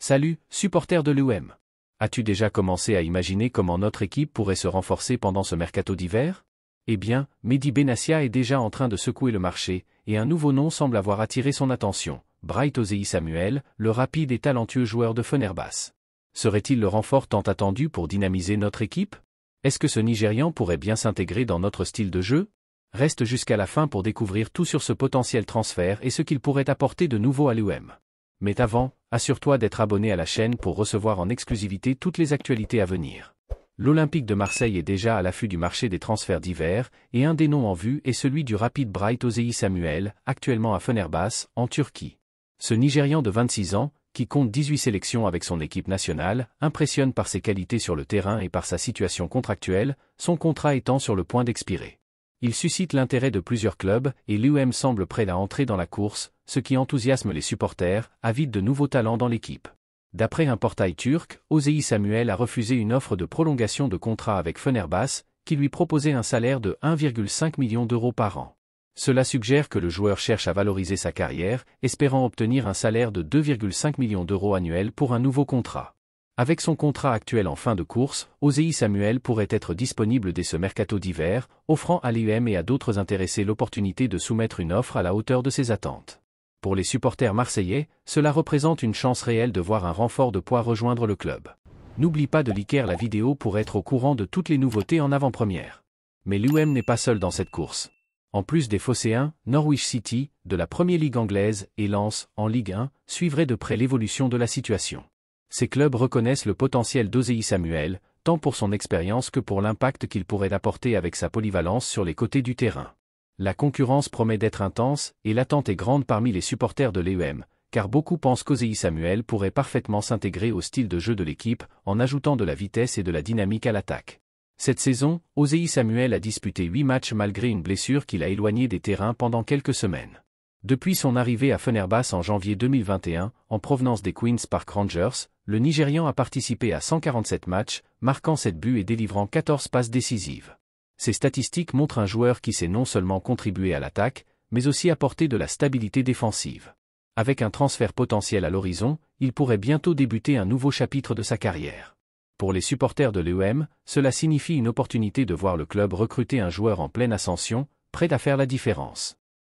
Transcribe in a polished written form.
Salut, supporter de l'UM. As-tu déjà commencé à imaginer comment notre équipe pourrait se renforcer pendant ce mercato d'hiver? Eh bien, Mehdi Benassia est déjà en train de secouer le marché, et un nouveau nom semble avoir attiré son attention, Bright Ozeyi-Samuel, le rapide et talentueux joueur de Fenerbahçe. Serait-il le renfort tant attendu pour dynamiser notre équipe? Est-ce que ce Nigérian pourrait bien s'intégrer dans notre style de jeu? Reste jusqu'à la fin pour découvrir tout sur ce potentiel transfert et ce qu'il pourrait apporter de nouveau à l'UM. Mais avant, assure-toi d'être abonné à la chaîne pour recevoir en exclusivité toutes les actualités à venir. L'Olympique de Marseille est déjà à l'affût du marché des transferts d'hiver, et un des noms en vue est celui du rapide Bright Ozeyi-Samuel, actuellement à Fenerbahçe, en Turquie. Ce Nigérian de 26 ans, qui compte 18 sélections avec son équipe nationale, impressionne par ses qualités sur le terrain et par sa situation contractuelle, son contrat étant sur le point d'expirer. Il suscite l'intérêt de plusieurs clubs et l'UM semble prêt à entrer dans la course, ce qui enthousiasme les supporters, avides de nouveaux talents dans l'équipe. D'après un portail turc, Ozeyi-Samuel a refusé une offre de prolongation de contrat avec Fenerbahçe, qui lui proposait un salaire de 1,5 million d'euros par an. Cela suggère que le joueur cherche à valoriser sa carrière, espérant obtenir un salaire de 2,5 millions d'euros annuels pour un nouveau contrat. Avec son contrat actuel en fin de course, Ozeyi-Samuel pourrait être disponible dès ce mercato d'hiver, offrant à l'UM et à d'autres intéressés l'opportunité de soumettre une offre à la hauteur de ses attentes. Pour les supporters marseillais, cela représente une chance réelle de voir un renfort de poids rejoindre le club. N'oublie pas de liker la vidéo pour être au courant de toutes les nouveautés en avant-première. Mais l'UM n'est pas seul dans cette course. En plus des Phocéens, Norwich City, de la Première Ligue anglaise, et Lens, en Ligue 1, suivraient de près l'évolution de la situation. Ces clubs reconnaissent le potentiel d'Ozeyi-Samuel, tant pour son expérience que pour l'impact qu'il pourrait apporter avec sa polyvalence sur les côtés du terrain. La concurrence promet d'être intense, et l'attente est grande parmi les supporters de l'UM, car beaucoup pensent qu'Ozeyi-Samuel pourrait parfaitement s'intégrer au style de jeu de l'équipe, en ajoutant de la vitesse et de la dynamique à l'attaque. Cette saison, Ozeyi-Samuel a disputé 8 matchs malgré une blessure qui l'a éloigné des terrains pendant quelques semaines. Depuis son arrivée à Fenerbahçe en janvier 2021, en provenance des Queen's Park Rangers, le Nigérian a participé à 147 matchs, marquant 7 buts et délivrant 14 passes décisives. Ces statistiques montrent un joueur qui sait non seulement contribuer à l'attaque, mais aussi apporter de la stabilité défensive. Avec un transfert potentiel à l'horizon, il pourrait bientôt débuter un nouveau chapitre de sa carrière. Pour les supporters de l'UM, cela signifie une opportunité de voir le club recruter un joueur en pleine ascension, prêt à faire la différence.